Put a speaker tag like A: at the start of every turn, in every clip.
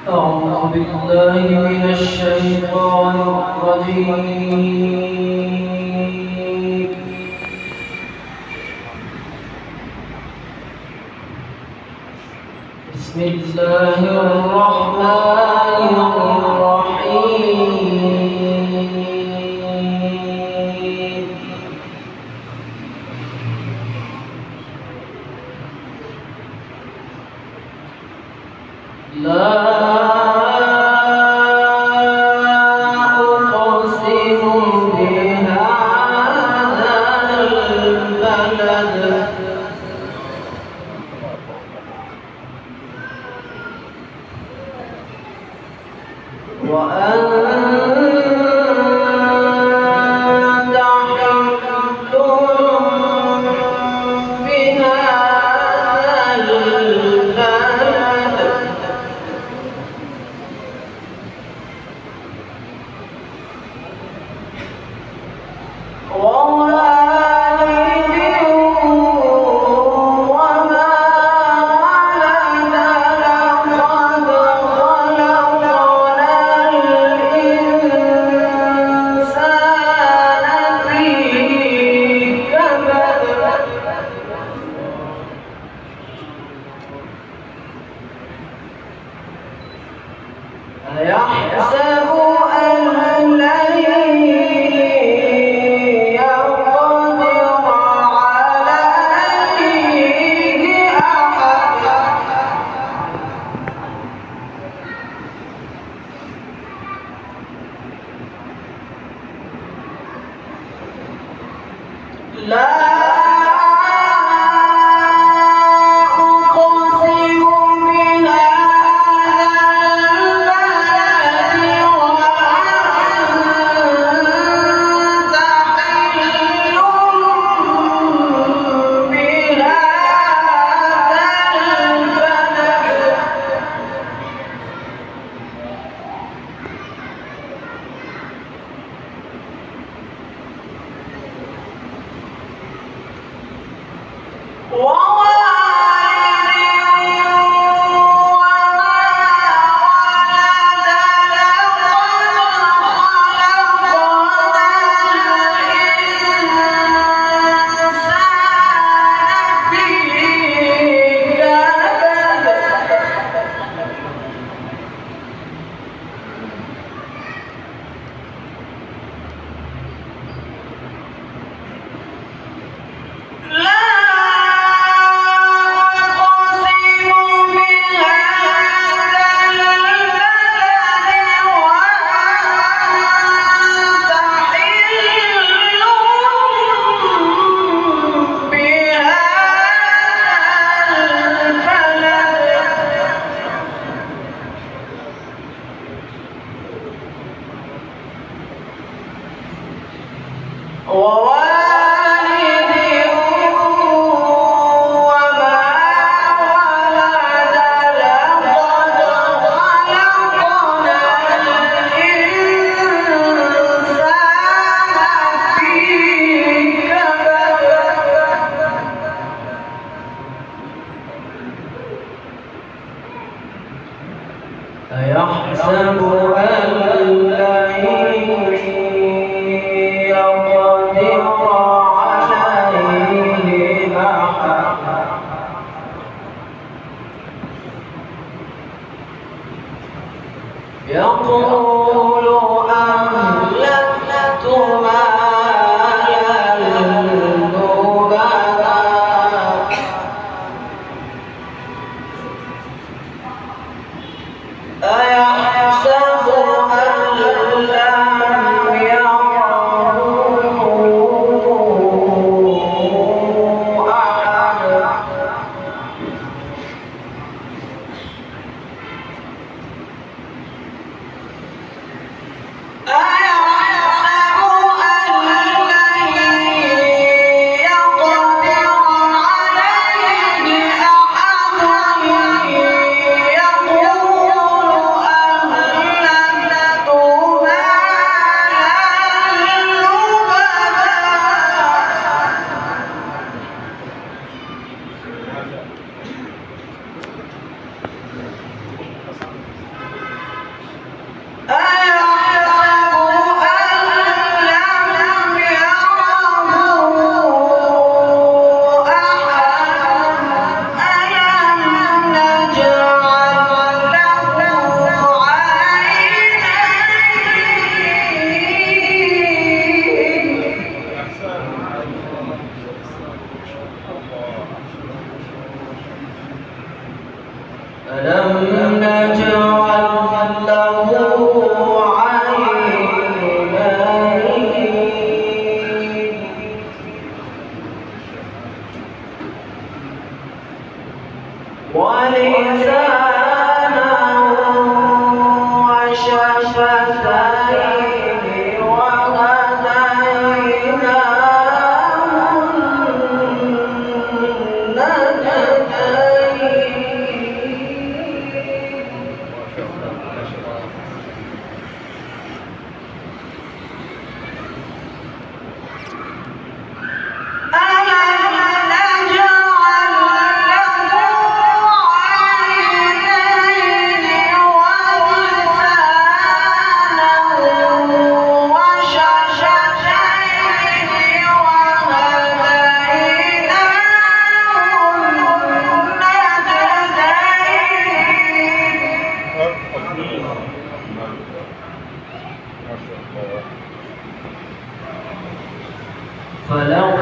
A: أعوذ بالله من الشيطان الرجيم. بسم الله الرحمن الرحيم. لا وأنت حل بهذا البلد ووالد وما ولد لقد خلقنا الإنسان في كبد أيحسب أن لن يقدر عليه أحد لا أيحسب أن لن يقدر عليه أحد يقول أهلكت مالا لبدا أيحسب أن لم يره أحد نجعل له عينين ولسانا وشفتين وهديناه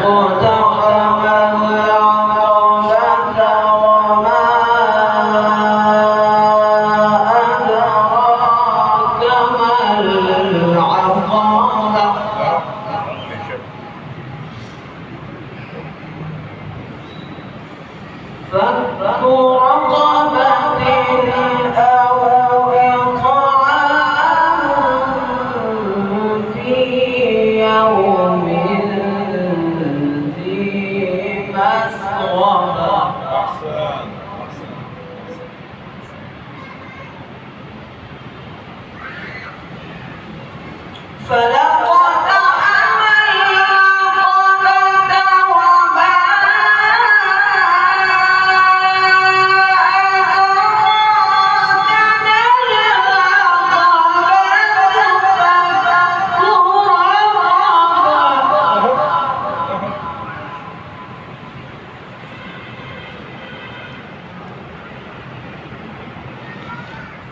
A: فلقتحم العقبة وما أدراك ما العقبة فك رقبة أو إطعام في يوم ذي مسغبة فلقتحم العقبة وما أدراك ما العقبة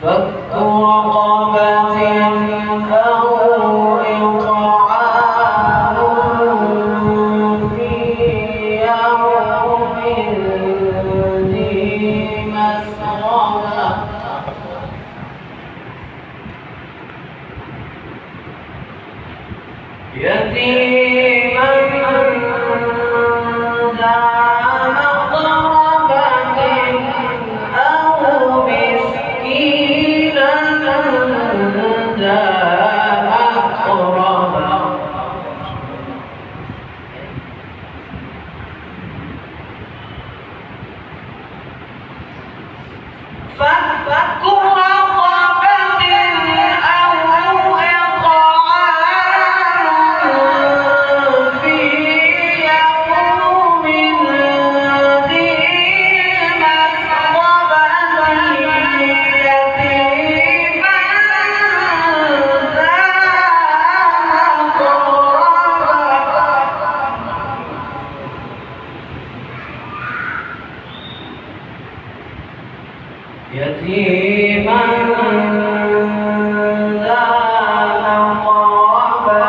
A: فك رقبة أو إطعام في يوم ذي مسغبة يتيما ذا مقربة أو مسكينا ذا مقربة فك رقبة أو إطعام في يوم ذي مسغبة يتيما ذا مقربة يتيما ذا مقربة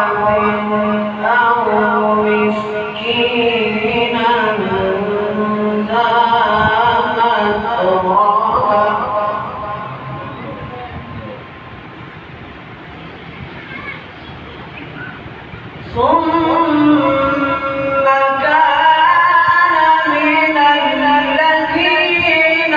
A: أو مسكينا ذا متربة ثم كان من الذين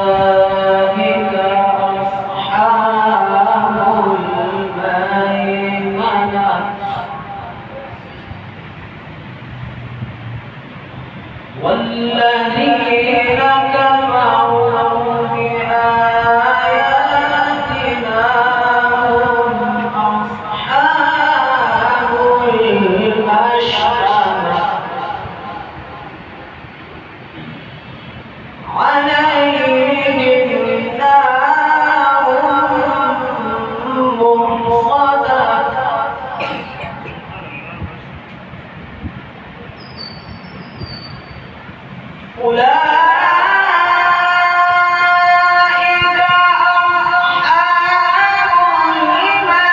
A: أولئك أصحاب الميمنة والذين كفروا بآياتنا هم أصحاب المشأمة عليهم نار مرصدا أولئك أصحاب الميمنة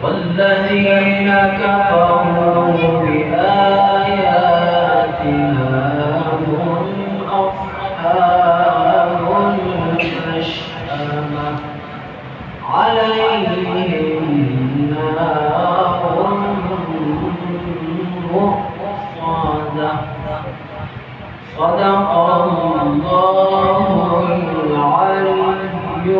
A: والذين كفروا بآياتنا هم أصحاب المشأمة والذين كفروا بآياتنا هم أصحاب المشأمة عليهم نار مؤصدة صدق الله العلي